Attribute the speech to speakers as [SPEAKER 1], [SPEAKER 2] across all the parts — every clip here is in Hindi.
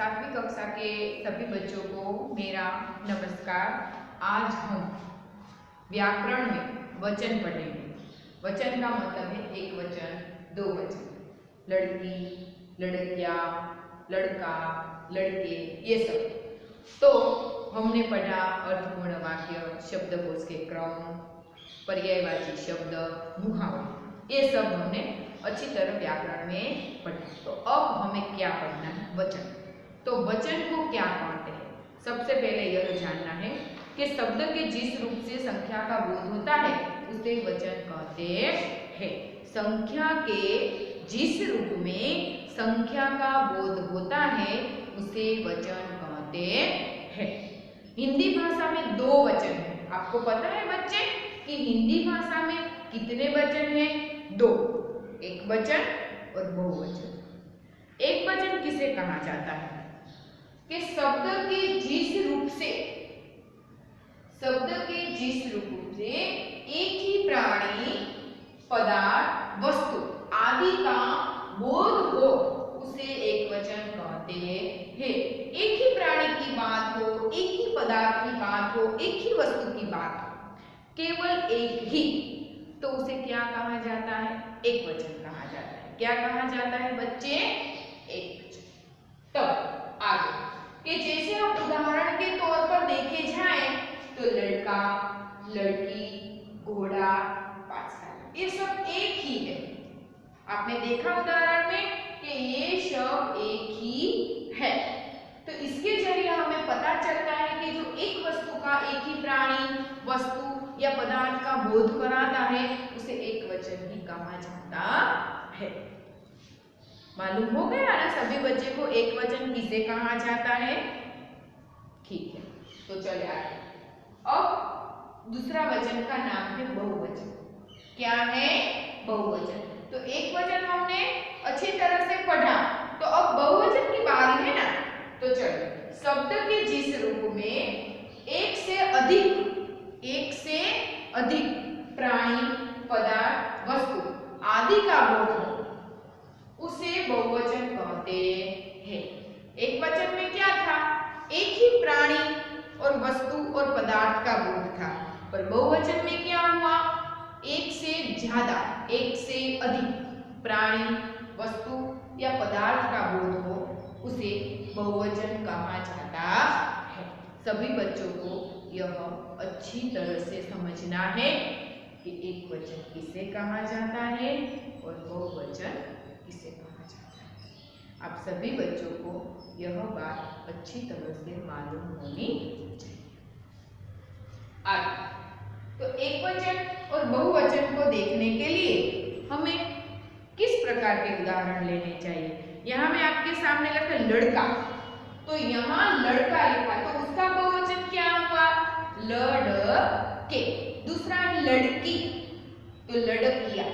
[SPEAKER 1] सातवीं कक्षा के सभी बच्चों को मेरा नमस्कार। आज हम व्याकरण में वचन पढ़ेंगे। वचन का मतलब है एक वचन, दो वचन, लड़की, लड़कियां, लड़का, लड़के, ये सब। तो हमने पढ़ा अर्थपूर्ण वाक्य, शब्दकोश के क्रम, पर्यायवाची शब्द, मुहावरे, ये सब हमने अच्छी तरह व्याकरण में पढ़ा। तो अब हमें क्या पढ़ना है? वचन। तो वचन को क्या कहते हैं? सबसे पहले यह जानना है कि शब्द के जिस रूप से संख्या का बोध होता है उसे वचन कहते हैं। संख्या के जिस रूप में संख्या का बोध होता है उसे वचन कहते हैं। हिंदी भाषा में दो वचन है। आपको पता है बच्चे कि हिंदी भाषा में कितने वचन हैं? दो, एक वचन और बहुवचन। एक वचन किसे कहा जाता है? कि शब्द के जिस रूप से एक ही प्राणी, पदार्थ, वस्तु आदि का बोध हो उसे एक वचन कहते हैं। एक ही प्राणी की बात हो, एक ही पदार्थ की बात हो, एक ही वस्तु की बात हो, केवल एक ही, तो उसे क्या कहा जाता है? एक वचन कहा जाता है। क्या कहा जाता है बच्चे? एक वचन। तब आगे कि जैसे हम उदाहरण के तौर पर देखे जाए तो लड़का, लड़की, घोड़ा, पाठशाला, ये सब एक ही है। आपने देखा उदाहरण में कि ये सब एक ही है। तो इसके जरिए हमें पता चलता है कि जो एक वस्तु का, एक ही प्राणी, वस्तु या पदार्थ का बोध कराता है उसे एक वचन ही कहा जाता है। मालूम हो गया ना सभी बच्चे को एक वचन किसे कहा जाता है? ठीक है, तो चलिए आगे। अब दूसरा वचन का नाम है बहुवचन। क्या है? बहुवचन। तो एक वचन हमने अच्छी तरह से पढ़ा, तो अब बहुवचन की बारी है ना। तो चलिए, शब्द के जिस रूप में एक से अधिक प्राणी, पदार्थ, वस्तु आदि का बोध हो उसे बहुवचन कहते हैं। एक वचन में क्या था? एक ही प्राणी और वस्तु और पदार्थ का बोध था। पर बहुवचन में क्या हुआ? एक से ज्यादा, एक से अधिक प्राणी, वस्तु या पदार्थ का बोध हो उसे बहुवचन कहा जाता है। सभी बच्चों को यह अच्छी तरह से समझना है कि एक वचन किसे कहा जाता है और बहुवचन किसे कहा जाता है। आप सभी बच्चों को यह बात अच्छी तरह से मालूम होनी चाहिए। आगे तो एक वचन और बहुवचन को देखने के लिए हमें किस प्रकार के उदाहरण लेने चाहिए? यहाँ मैं आपके सामने लिखा लड़का, तो यहाँ लड़का लिखा तो उसका बहुवचन क्या हुआ? लड़के। दूसरा है लड़की, तो लड़कियां।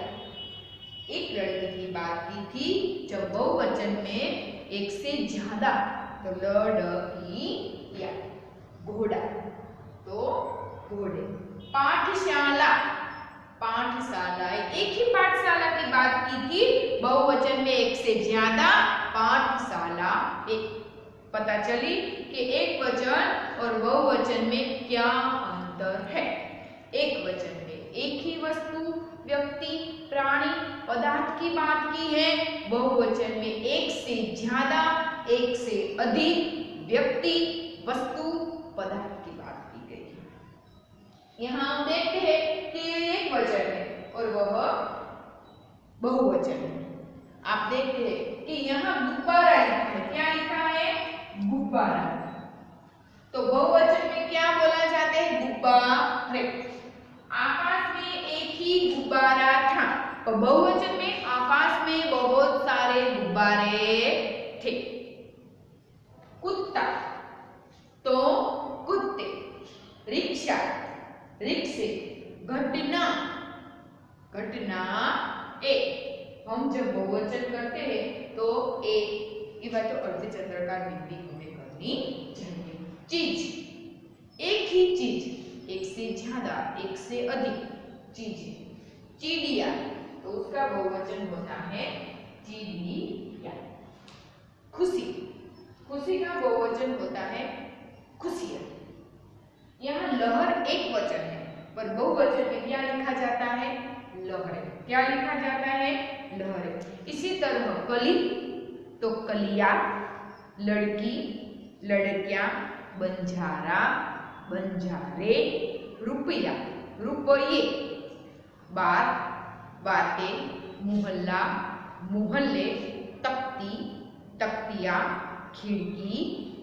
[SPEAKER 1] एक लड़की की बात की थी। जब बहुवचन में एक से ज्यादा तो लड़कियां। घोड़ा तो घोड़े। पाठशाला, पाठशाला, एक ही पाठशाला की बात की थी। बहुवचन में एक से ज्यादा, पाठशाला एक। पता चली कि एक वचन और बहुवचन में क्या अंतर है। एक वचन में एक ही वस्तु, व्यक्ति, प्राणी, पदार्थ की बात की है। बहुवचन में एक से ज्यादा, एक से अधिक व्यक्ति, वस्तु, पदार्थ की बात की गई है। यहाँ हम देखते हैं कि एक वचन है और वह बहुवचन है। आप देखते हैं कि यहाँ गुब्बारा लिखा है। क्या लिखा है? गुब्बारा। तो बहुवचन में क्या बोला जाता है? गुब्बारे। आकाश में एक ही गुब्बारा था। और बहुवचन में आकाश में बहुत सारे गुब्बारे थे। कुत्ता तो कुत्ते। रिक्शा, रिक्शे। घटना, घटना एक। हम जब बहुवचन करते हैं तो एक की बात तो अर्धचंद्राकार बिंदी हमें करनी चाहिए। चीज, एक ही चीज, एक से ज्यादा, एक से अधिक चीजें। चिड़िया तो उसका बहुवचन होता है चिड़िया। खुशी, खुशी का बहुवचन होता है खुशियां। यहाँ लहर एक वचन है, पर बहुवचन में क्या लिखा जाता है? लहरें। क्या लिखा जाता है? लहरें। इसी तरह कली तो कलिया, लड़की, लड़कियां, बंजारा, बंजारे, रुपया, रुपये, बात, बातें, मोहल्ला, मोहल्ले, तख्ती, तख्तियाँ, खिड़की,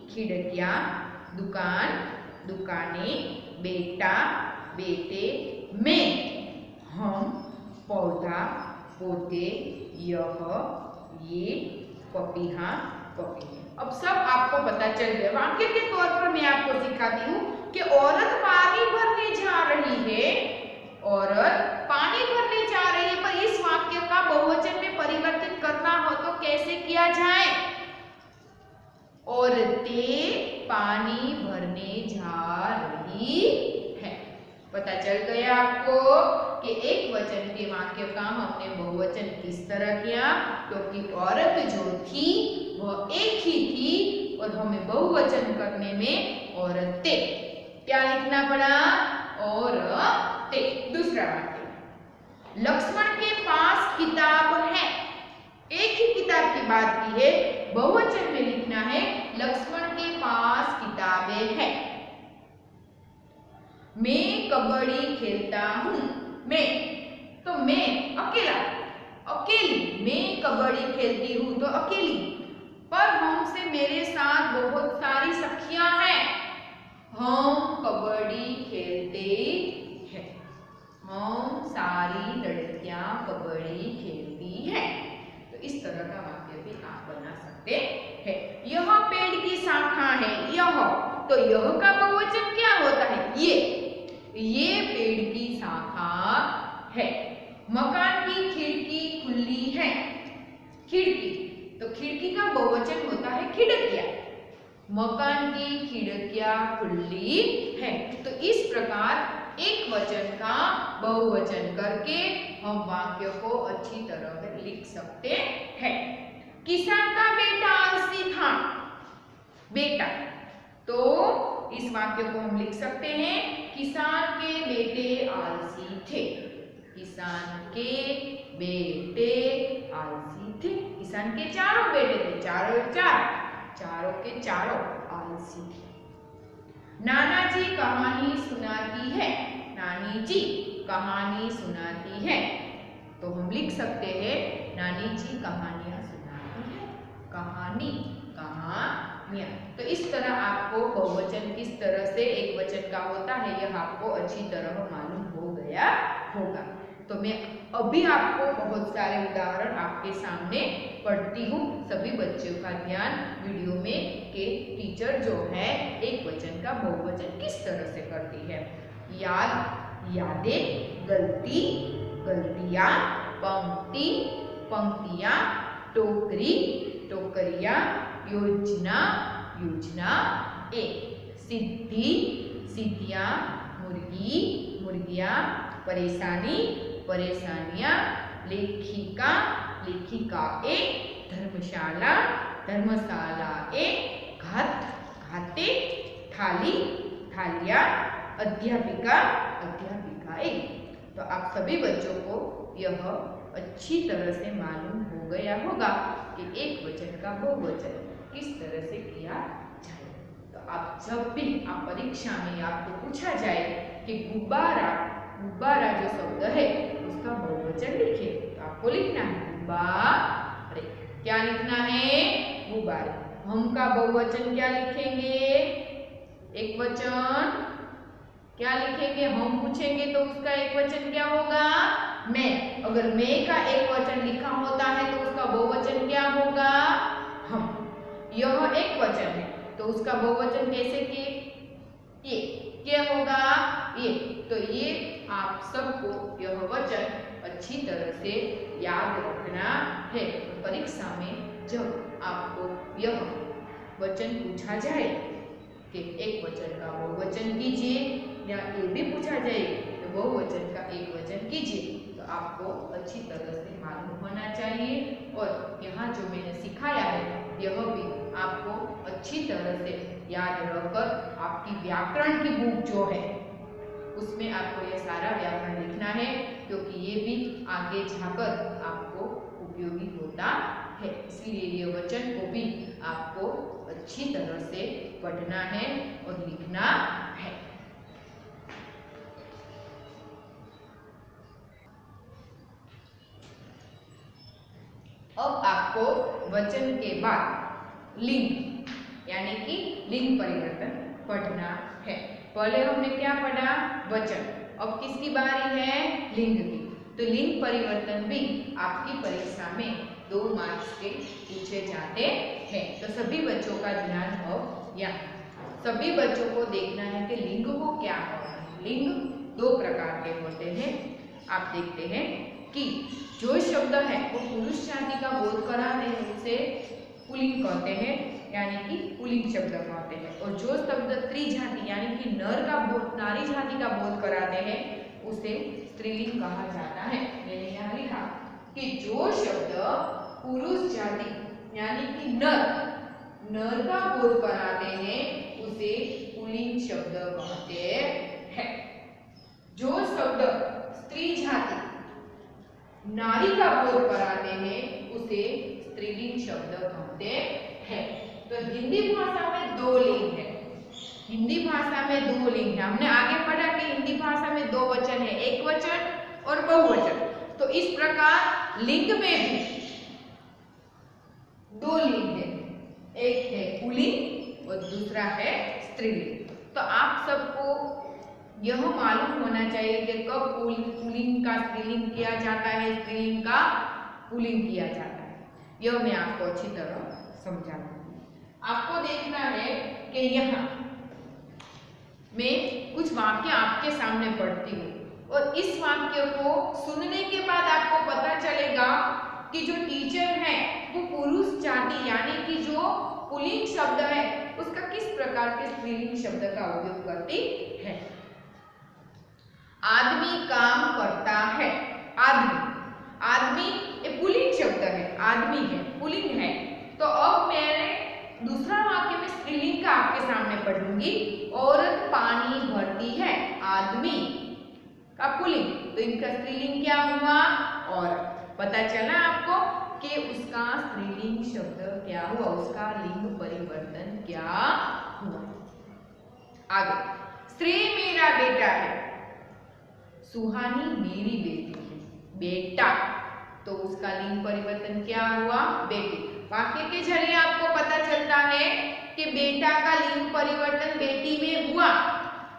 [SPEAKER 1] खिड़कियाँ, दुकान, दुकानें, बेटा, बेटे, मैं, हम, पौधा, पौधे, यह, ये, पपीहा, पपी। अब सब आपको पता चल गया। वाक्य के तौर पर मैं आपको सिखाती हूँ कि औरत पानी भरने जा रही है, औरत पानी भरने जा रही है, पर इस वाक्य का बहुवचन में परिवर्तित करना हो तो कैसे किया जाए? औरतें पानी भरने जा रही है। पता चल गया आपको कि एक वचन के वाक्य का हमने बहुवचन किस तरह किया, क्योंकि औरत जो थी वह एक ही थी और हमें बहुवचन करने में औरतें क्या लिखना पड़ा? औरतें। दूसरा वाक्य, लक्ष्मण के पास किताब है। एक ही किताब की बात की है, बहुवचन में लिखना है लक्ष्मण के पास किताबें हैं। मैं कबड्डी खेलता हूँ। मैं तो मैं अकेला, अकेली, मैं कबड्डी खेलती हूँ तो अकेली, पर हमसे मेरे साथ बहुत सारी सखियां हैं। हम कबड्डी खेलते हैं। हम सारी लड़कियां कबड्डी खेलती हैं। तो इस तरह का वाक्य भी आप बना सकते हैं। यह पेड़ की शाखा है। यह तो यह का बहुवचन क्या होता है? ये पेड़ की शाखा है। मकान की खिड़की खुली है। खिड़की तो खिड़की का बहुवचन होता है खिड़कियां। मकान की खिड़कियां खुली है। तो इस प्रकार एक वचन का बहुवचन करके हम वाक्य को अच्छी तरह से लिख सकते हैं। किसान का बेटा आलसी था। बेटा तो इस वाक्य को हम लिख सकते हैं किसान के बेटे आलसी थे। किसान के बेटे आलसी थे। किसान के चारों बेटे थे, चारों के चारों आलसी थे। नाना जी कहानी सुनाती है। नानी जी कहानी सुनाती है। तो हम लिख सकते हैं नानी जी कहानियां सुनाती है। कहानी, कहानियां। तो इस तरह आपको बहुवचन किस तरह से एक वचन का होता है यह आपको अच्छी तरह मालूम हो गया होगा। तो मैं अभी आपको बहुत सारे उदाहरण आपके सामने पढ़ती हूँ। सभी बच्चों का ध्यान वीडियो में कि टीचर जो है एक वचन का बहुवचन किस तरह से करती है। याद, यादें, गलती, गलतियाँ, पंक्ति, पंक्तियाँ, टोकरी, टोकरियाँ, योजना, योजनाएं, सिद्धि, सिद्धियाँ, मुर्गी, मुर्गियाँ, परेशानी, परेशानियाँ, लेखिका, लेखिकाएं, धर्मशाला, धर्मशालाएं, घात, घाते, थाली, थालियाँ, अध्यापिका, अध्यापिकाएं। तो आप सभी बच्चों को यह अच्छी तरह से मालूम हो गया होगा कि एक वचन का बहुवचन किस तरह से किया जाए। तो आप जब भी आप परीक्षा में आपको पूछा जाए कि गुब्बारा, गुब्बारा जो शब्द है उसका बहुवचन लिखिए, तो आपको लिखना है गुब्बारे। क्या लिखना है? गुब्बारे। हम का बहुवचन क्या लिखेंगे? एक वचन क्या लिखेंगे? हम पूछेंगे तो उसका एक वचन क्या होगा? मैं। अगर मैं का एक वचन लिखा होता है तो उसका बहुवचन क्या होगा? हम। यह एक वचन है तो उसका बहुवचन कैसे किए? ये क्या होगा? ये। तो ये आप सबको यह वचन अच्छी तरह से याद रखना है। परीक्षा में जब आपको यह वचन पूछा जाए कि एक वचन का बहुवचन कीजिए या ये भी पूछा जाए तो बहुवचन का एक वचन कीजिए, तो आपको अच्छी तरह से मालूम होना चाहिए। और यहाँ जो मैंने सिखाया है यह भी आपको अच्छी तरह से याद रखकर आपकी व्याकरण की बुक जो है उसमें आपको ये सारा व्याकरण लिखना है, क्योंकि ये भी आगे जाकर आपको उपयोगी होता है। इसलिए ये वचन को भी आपको अच्छी तरह से पढ़ना है और लिखना है। अब आपको वचन के बाद लिंग यानी कि लिंग परिवर्तन पढ़ना है। पहले हमने क्या पढ़ा? वचन। अब किसकी बारी है? लिंग की। तो लिंग परिवर्तन भी आपकी परीक्षा में 2 मार्क्स के पूछे जाते हैं। तो सभी बच्चों का ध्यान अब यहाँ सभी बच्चों को देखना है कि लिंग को क्या होता है। लिंग 2 प्रकार के होते हैं। आप देखते हैं कि जो शब्द है वो पुरुष जाति का बोध कराते हैं उसे पुल्लिंग कहते हैं, यानी कि पुल्लिंग शब्द कहते हैं। और जो शब्द स्त्री जाति यानी कि नर का बोध, नारी जाति का बोध कराते हैं उसे स्त्रीलिंग कहा जाता है। मैंने यहाँ लिखा कि जो शब्द पुरुष जाति यानी कि नर का बोध कराते हैं उसे पुल्लिंग शब्द कहते हैं। जो शब्द स्त्री जाति नारी का बोध कराते हैं उसे स्त्रीलिंग शब्द कहते हैं। तो हिंदी भाषा में 2 लिंग है। हिंदी भाषा में 2 लिंग है। हमने आगे पढ़ा कि हिंदी भाषा में 2 वचन है, एक वचन और बहुवचन। तो इस प्रकार लिंग में भी 2 लिंग है, एक है पुल्लिंग और दूसरा है स्त्रीलिंग। तो आप सबको यह मालूम होना चाहिए कि कब पुल्लिंग का स्त्रीलिंग किया जाता है, स्त्रीलिंग का पुल्लिंग किया जाता है। यह मैं आपको अच्छी तरह समझा दूंगी। आपको देखना है कि यहाँ मैं कुछ वाक्य आपके सामने पढ़ती हूँ और इस वाक्य को सुनने के बाद आपको पता चलेगा कि जो टीचर है वो पुरुष जाति यानी कि जो पुल्लिंग शब्द है उसका किस प्रकार के स्त्रीलिंग शब्द का उपयोग करती है। आदमी काम करता है। आदमी ये पुल्लिंग शब्द है, आदमी है, पुल्लिंग है। तो अब मैंने दूसरा वाक्य में स्त्रीलिंग का आपके सामने पढ़ूंगी। औरत पानी भरती है, आदमी का पुल्लिंग, तो इनका स्त्रीलिंग क्या हुआ? औरत। पता चला आपको कि उसका स्त्रीलिंग शब्द क्या हुआ, उसका लिंग परिवर्तन क्या हुआ। आगे, श्री मेरा बेटा है, सुहानी मेरी बेटी है। बेटा, तो उसका लिंग परिवर्तन क्या हुआ? बेटी। वाक्य के जरिए आपको पता चलता है कि बेटा का लिंग परिवर्तन बेटी में हुआ,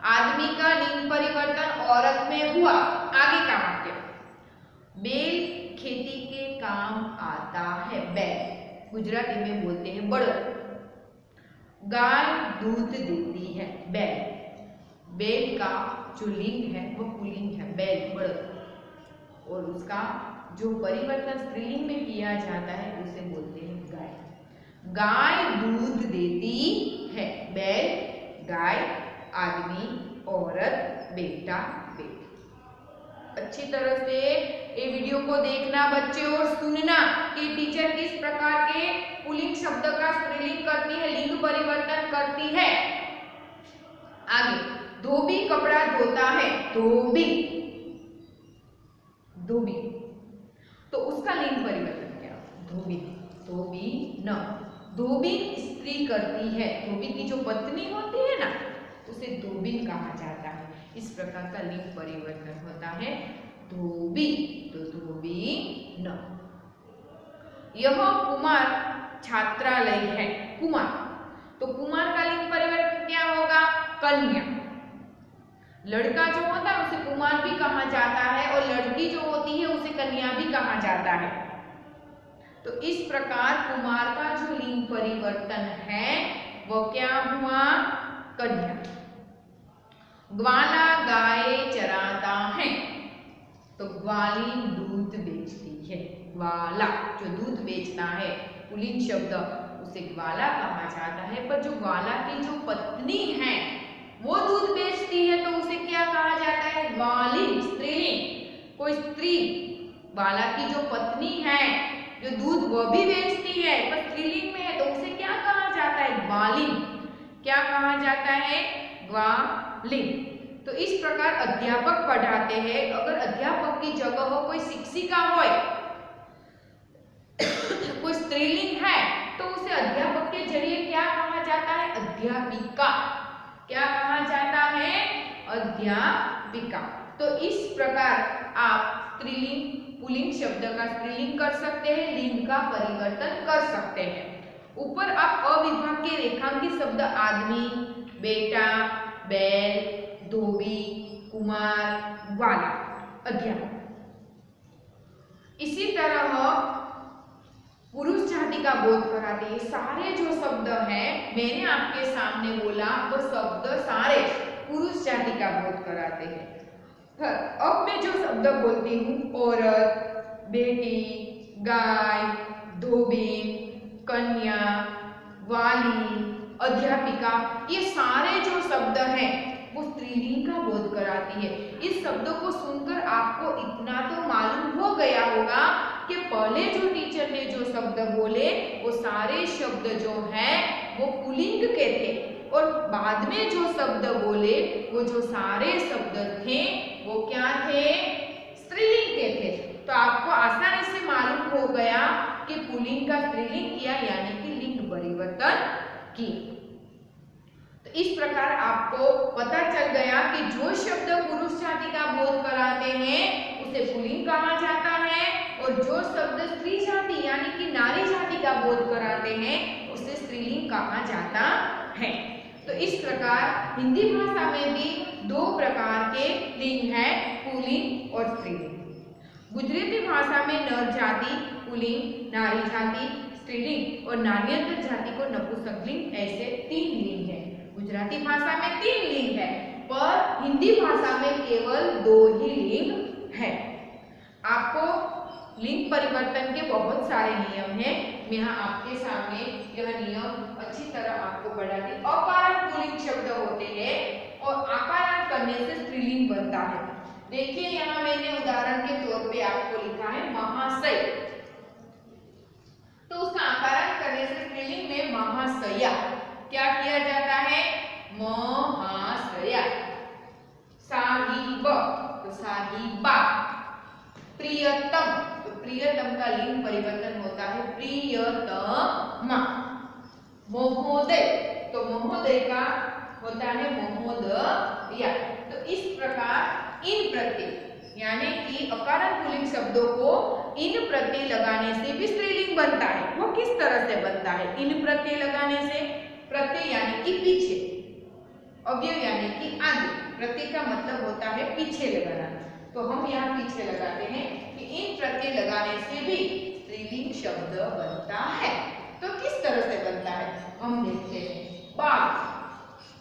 [SPEAKER 1] आदमी का लिंग परिवर्तन औरत में हुआ। आगे का वाक्य, बैल खेती के काम आता है। बैल गुजराती में बोलते हैं बड़द। गाय दूध देती है। बैल का जो लिंग है वो पुल्लिंग है, बैल, बड़द। और उसका जो परिवर्तन स्त्रीलिंग में किया जाता है उसे बोलते हैं गाय। गाय दूध देती है। बैल, गाय, आदमी, औरत, बेटा, बेटी। अच्छी तरह से ये वीडियो को देखना बच्चे और सुनना कि टीचर किस प्रकार के पुल्लिंग शब्द का स्त्रीलिंग करती है, लिंग परिवर्तन करती है। आगे, धोबी कपड़ा धोता है। धोबी, तो उसका लिंग परिवर्तन क्या? धोबी, धोबीन। धोबीन स्त्री करती है। धोबी की जो पत्नी होती है ना उसे धोबीन कहा जाता है। इस प्रकार का लिंग परिवर्तन होता है। धोबी, तो धोबीन। यह कुमार छात्रालय है। कुमार, तो कुमार का लिंग परिवर्तन क्या होगा? कन्या। लड़का जो होता है उसे कुमार भी कहा जाता है और लड़की जो होती है उसे कन्या भी कहा जाता है। तो इस प्रकार कुमार का जो लिंग परिवर्तन है वो क्या हुआ? कन्या। ग्वाला गाय चराता है, तो ग्वाली दूध बेचती है। ग्वाला जो दूध बेचता है, पुल्लिंग शब्द, उसे ग्वाला कहा जाता है। पर जो ग्वाला की जो पत्नी है वो दूध बेचती है तो उसे क्या कहा जाता है? ग्वालिन, स्त्रीलिंग। कोई स्त्री, ग्वाला की जो पत्नी है जो दूध वो भी बेचती है पर स्त्रीलिंग में है तो उसे क्या कहा जाता है? ग्वालिन। क्या कहा जाता है? ग्वालिन। तो इस प्रकार अध्यापक पढ़ाते हैं। अगर अध्यापक की जगह हो कोई शिक्षिका हो, कोई स्त्रीलिंग है, तो उसे अध्यापक के जरिए क्या कहा जाता है? अध्यापिका। क्या कहा जाता है? अध्यापिका। तो इस प्रकार आप स्त्रीलिंग पुल्लिंग शब्द का स्त्रीलिंग कर सकते हैं, लिंग का परिवर्तन कर सकते हैं। ऊपर आप अविभाग के रेखांकित शब्द आदमी, बेटा, बैल, धोबी, कुमार, ग्वाला, अध्यापक। इसी तरह पुरुष जाति का बोध कराते हैं। सारे जो शब्द हैं मैंने आपके सामने बोला, वो शब्द सारे पुरुष जाति का बोध कराते हैं। अब मैं जो शब्द बोलती हूँ, औरत, बेटी, गाय, धोबी, कन्या, वाली, अध्यापिका, ये सारे जो शब्द हैं वो स्त्रीलिंग का बोध कराती है। इस शब्दों को सुनकर आपको इतना तो मालूम हो गया होगा कि पहले जो टीचर ने जो शब्द बोले वो सारे शब्द जो हैं वो पुल्लिंग के थे, और बाद में जो शब्द बोले वो जो सारे शब्द थे वो क्या थे? स्त्रीलिंग के थे। तो आपको आसानी से मालूम हो गया कि पुल्लिंग का स्त्रीलिंग किया, यानी कि लिंग परिवर्तन की। तो इस प्रकार आपको पता चल गया कि जो शब्द पुरुष जाति का बोध कराते हैं उसे पुल्लिंग कहा जाता है, और जो शब्द स्त्री जाति यानी कि नारी जाति का बोध कराते हैं उसे स्त्रीलिंग कहा जाता है। तो इस प्रकार हिंदी भाषा में भी दो प्रकार के लिंग हैं, पुल्लिंग और स्त्रीलिंग। गुजराती भाषा में नर जाति पुल्लिंग, नारी जाति स्त्रीलिंग और नार्यंतर जाति को नपुंसकलिंग, ऐसे 3 लिंग हैं। गुजराती भाषा में 3 लिंग है, पर हिंदी भाषा में केवल 2 ही लिंग है। आपको लिंग परिवर्तन के बहुत सारे नियम हैं। मैं यहाँ आपके सामने यह नियम अच्छी तरह आपको बढ़ा दी। अकारक पुल्लिंग शब्द होते हैं और आकारांत करने से स्त्रीलिंग बनता है। देखिए यहाँ मैंने उदाहरण के तौर पे आपको लिखा है महाशय, तो उसका आकारांत करने से स्त्रीलिंग में महाशया। क्या किया जाता है? महाशया। साहिब तो साहिबा। प्रियतम तो प्रियतम का लिंग परिवर्तन होता है प्रियतमा। महोदय तो महोदय का होता है महोदया। तो इस प्रकार इन प्रत्यय यानी कि अकारक पुल्लिंग शब्दों को इन प्रत्यय लगाने से भी स्त्रीलिंग बनता है। वो किस तरह से बनता है? इन प्रत्यय लगाने से, प्रत्यय यानी कि पीछे, अवयव यानी कि आगे। प्रत्यय का मतलब होता है पीछे लगाना, तो हम यहाँ पीछे लगाते हैं कि इन प्रत्यय लगाने से भी स्त्रीलिंग शब्द बनता है। तो किस तरह से बनता है हम देखते हैं। बाघ,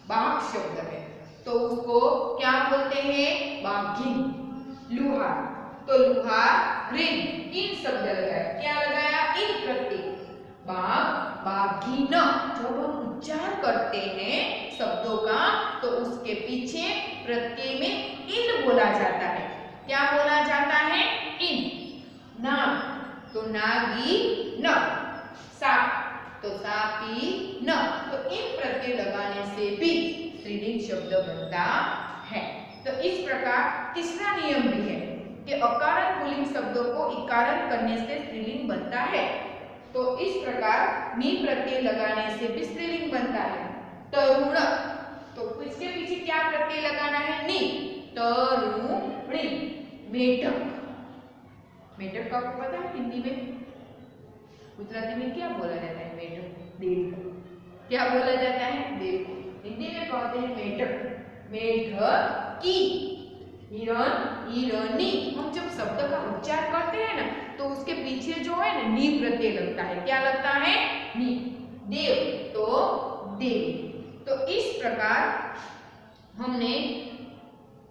[SPEAKER 1] बाघ शब्द है तो उसको क्या बोलते हैं? बाघिन। लुहार तो लुहारिन। इन शब्द लगाया, क्या लगाया? इन प्रत्यय। बाघ, बाघिन। जब हम उच्चार करते हैं शब्दों का तो उसके पीछे प्रत्यय में इन बोला जाता है। क्या बोला जाता है? इन। नाग तो नागी न। साप तो सापी न। तो इन प्रत्यय लगाने से भी स्त्रीलिंग शब्द बनता है। तो इस प्रकार तीसरा नियम भी है कि अकारक पुल्लिंग शब्दों को इकारक करने से स्त्रीलिंग बनता है। तो इस प्रकार नी प्रत्यय लगाने से भी स्त्रीलिंग बनता है। तरुण तो इसके पीछे क्या प्रत्यय लगाना है? नी। तरुणी। मेढक, मेढक का आपको पता है हिंदी में? गुजराती में क्या बोला जाता है? मेढक, देखो। क्या बोला जाता है? देखो। हिंदी में कहते हैं मेढक, मेढकी। हिरण, हिरणी। हम जब शब्द का उच्चार करते हैं ना तो उसके पीछे जो है ना नी प्रत्यय लगता है। क्या लगता है? नी। देव तो देवी। तो इस प्रकार हमने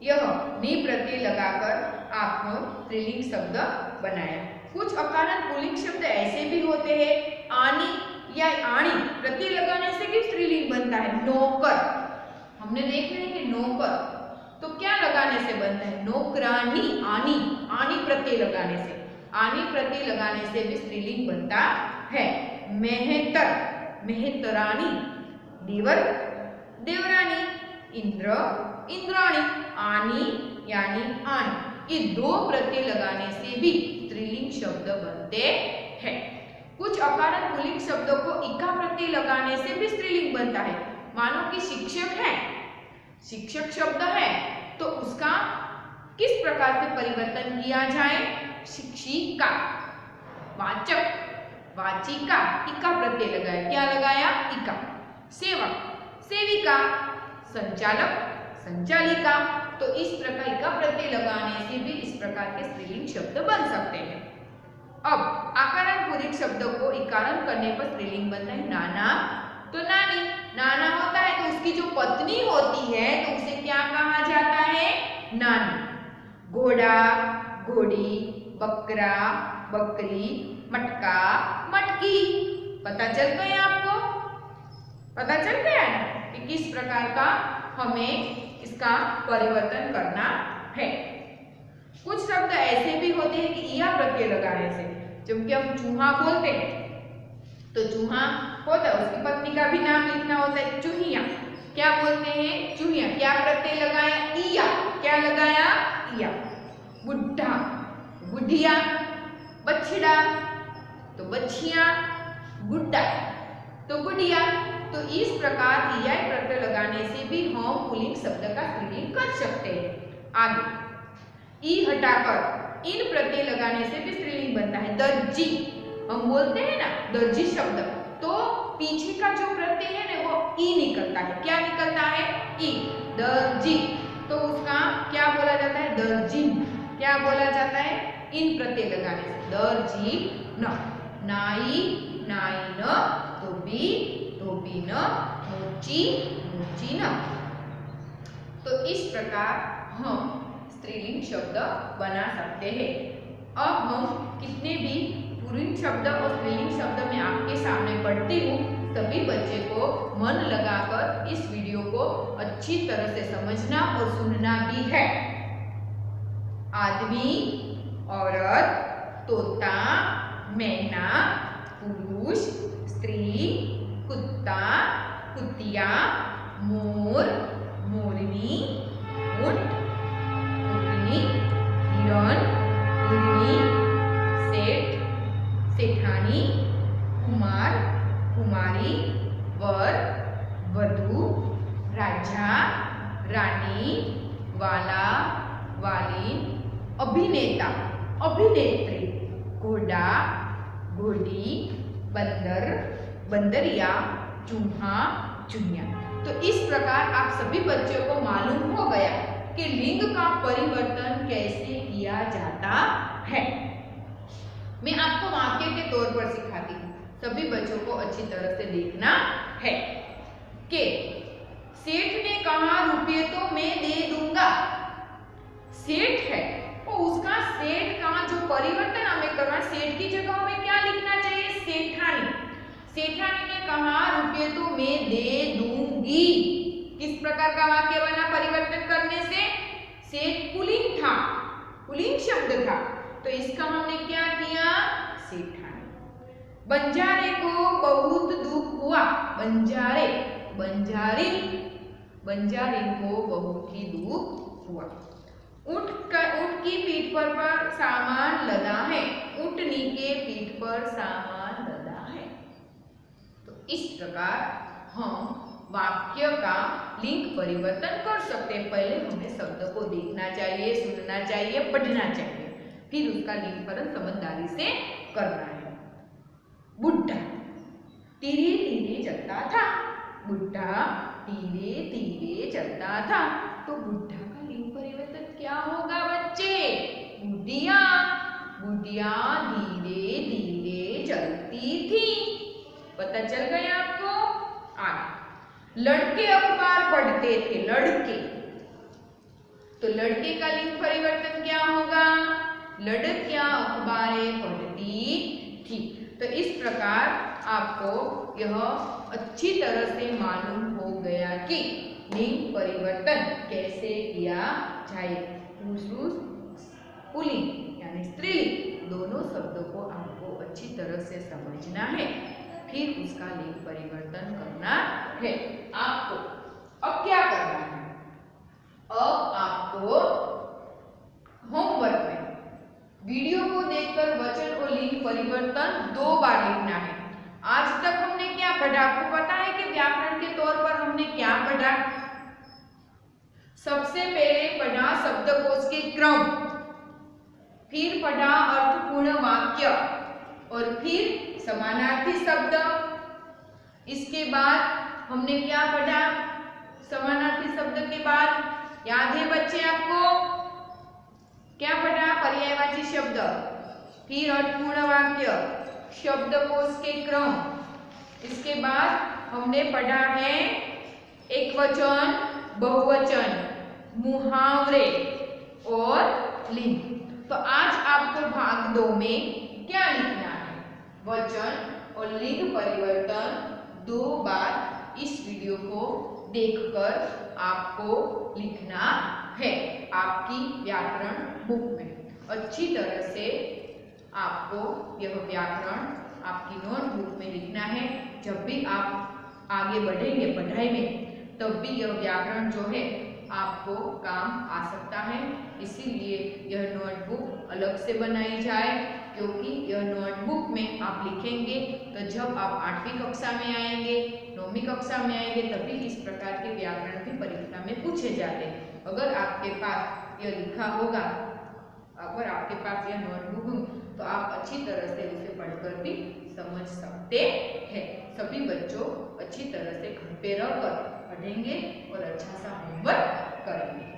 [SPEAKER 1] यह नी प्रत्यय लगाकर आपको स्त्रीलिंग शब्द बनाया। कुछ अकारक पुल्लिंग शब्द ऐसे भी होते हैं, आनी या आणी प्रत्यय लगाने से भी स्त्रीलिंग बनता है। नौकर, हमने देख रहे हैं कि नौकर तो क्या लगाने से बनता है? नौकरानी। आनी, आनी प्रत्यय लगाने से, आनी प्रत्यय लगाने से भी स्त्रीलिंग बनता है। मेहतर, मेहतरानी, देवर, देवरानी, इंद्र, इंद्राणी, आनी यानी आनी, ये दो प्रत्यय लगाने से भी स्त्रीलिंग शब्द बनते हैं। कुछ अकारक पुल्लिंग शब्दों को इका प्रत्यय लगाने से भी स्त्रीलिंग बनता है। मानो कि शिक्षक है, शिक्षक शब्द है तो उसका किस प्रकार से परिवर्तन किया जाए? शिक्षिका। वाचक, वाचिका, इका प्रत्यय लगाया, क्या लगाया? इका। सेवक, सेविका, संचालक, संचालिका, तो इस प्रकार इका प्रत्यय लगाने से भी इस प्रकार के स्त्रीलिंग शब्द बन सकते हैं। अब आकारण पुल्लिंग शब्दों को इकारण करने पर स्त्रीलिंग बनता है। नाना, तो नानी, नाना होता है तो उसकी जो पत्नी होती है तो उसे क्या कहा जाता है? नानी। घोड़ा, घोड़ी, बकरा, बकरी, मटका, मटकी। पता चल गया आपको? पता चल गया ना कि किस प्रकार का हमें इसका परिवर्तन करना है। कुछ शब्द ऐसे भी होते हैं कि इया प्रत्यय लगाने से, जब कि हम चूहा बोलते हैं तो चूहा होता है, उसकी पत्नी का भी नाम लिखना होता है, चूहिया। क्या बोलते हैं? चूहिया। क्या प्रत्यय लगाया? इया। क्या लगाया? इया। बुढ़ा, बुढ़िया, बछड़ा तो बछिया, बुड्ढा तो बुढ़िया। तो इस प्रकार इया प्रत्यय लगाने से भी हम पुल्लिंग शब्द का स्त्रीलिंग कर सकते हैं। आगे ई हटाकर इन प्रत्यय लगाने से भी स्त्रीलिंग बनता है। दर्जी, हम बोलते हैं ना दर्जी शब्द, तो पीछे का जो प्रत्यय है ना वो ई निकलता है। क्या निकलता है? ई। दर्जी, तो उसका क्या बोला जाता है? दर्जिन। क्या बोला जाता है? इन प्रत्यय लगाने से। दर्जी न। नाई, नाई न। धोबी, धोबी न। मोची, मोची न। तो इस प्रकार हम स्त्रीलिंग शब्द बना सकते हैं। अब हम कितने भी पुल्लिंग शब्द और स्त्रीलिंग शब्द मैं आपके सामने पढ़ती हूँ, सभी बच्चे को मन लगाकर इस वीडियो को अच्छी तरह से समझना और सुनना भी है। आदमी, औरत, तोता, मैना, पुरुष, स्त्री, कुत्ता, कुतिया, मोर, मोरनी, ऊंट, ऊँटनी, हिरण, हिरनी, सेठ, सेठानी, कुमार, कुमारी, वर, वधू, राजा, रानी, वाला, वाली, अभिनेता, अभिनेत्री, घोड़ा, घोड़ी, बंदर, बंदरिया, चूहा, चुहिया। तो इस प्रकार आप सभी बच्चों को मालूम हो गया कि लिंग का परिवर्तन कैसे किया जाता है। मैं आपको वाक्य के तौर पर सिखाती हूँ, सभी बच्चों को अच्छी तरह से देखना है। कि सेठ ने कहा रुपये तो मैं दे दूंगा। सेठ है तो उसका सेठ का जो परिवर्तन हमें करना, सेठ की जगह हमें क्या लिखना चाहिए? सेठानी। सेठानी ने कहा रुपये तो मैं दे दूंगी। किस प्रकार का वाक्य बना परिवर्तन करने से? सेठ पुल्लिंग था, पुल्लिंग शब्द था, तो इसका हमने क्या किया? सेठानी। बंजारे को बहुत दुख हुआ। बंजारे, बंजारी, बंजारे को बहुत ही दुख हुआ। ऊंट की पीठ पर सामान लदा है। ऊंटनी के पीठ पर सामान लदा है। तो इस प्रकार हम वाक्य का लिंग परिवर्तन कर सकते हैं। पहले हमें शब्द को देखना चाहिए, सुनना चाहिए, पढ़ना चाहिए, फिर उसका लिंग परिवर्तन समझदारी से करना है। बुढ़ा धीरे धीरे चलता था। बुढ़ा धीरे धीरे चलता था। तो बुढ़ा का लिंग परिवर्तन क्या होगा बच्चे? बुढ़िया। बुढ़िया धीरे धीरे चलती थी। पता चल गया आपको? आगे लड़के अखबार पढ़ते थे। लड़के, तो लड़के का लिंग परिवर्तन क्या होगा? लड़कियां अखबारें पढ़ती थी। तो इस प्रकार आपको यह अच्छी तरह से मालूम हो गया कि लिंग परिवर्तन कैसे किया जाए। पुल्लिंग यानी स्त्रीलिंग दोनों शब्दों को आपको अच्छी तरह से समझना है। फिर उसका लिंग परिवर्तन करना है आपको। अब क्या करना है? अब आपको होमवर्क में वीडियो को देखकर वचन और लिंग परिवर्तन 2 बार लिखना है। आज तक हमने क्या पढ़ा? आपको पता है कि व्याकरण के तौर पर हमने क्या पढ़ा? सबसे पहले पढ़ा शब्दकोश के क्रम, फिर पढ़ा अर्थपूर्ण वाक्य और फिर समानार्थी शब्द। इसके बाद हमने क्या पढ़ा? समानार्थी शब्द के बाद याद है बच्चे आपको क्या पढ़ा? पर्यायवाची शब्द, फिर अर्थपूर्ण वाक्य, शब्दकोश के क्रम। इसके बाद हमने पढ़ा है एकवचन, बहुवचन, मुहावरे और लिंग। तो आज आपको भाग 2 में क्या लिखना है? वचन और लिंग परिवर्तन 2 बार इस वीडियो को देखकर आपको लिखना है आपकी व्याकरण बुक में। अच्छी तरह से आपको यह व्याकरण आपकी नोटबुक में लिखना है। जब भी आप आगे बढ़ेंगे पढ़ाई में तब भी यह व्याकरण जो है आपको काम आ सकता है। इसीलिए यह नोटबुक अलग से बनाई जाए, क्योंकि यह नोटबुक में आप लिखेंगे तो जब आप 8वीं कक्षा में आएंगे, 9वीं कक्षा में आएंगे तभी इस प्रकार के व्याकरण भी परीक्षा में पूछे जाते हैं। अगर आपके पास यह लिखा होगा, अगर आपके पास यह नोटबुक हो तो आप अच्छी तरह से उसे पढ़कर भी समझ सकते हैं। सभी बच्चों अच्छी तरह से घर पे रहकर पढ़ेंगे और अच्छा सा होमवर्क करेंगे।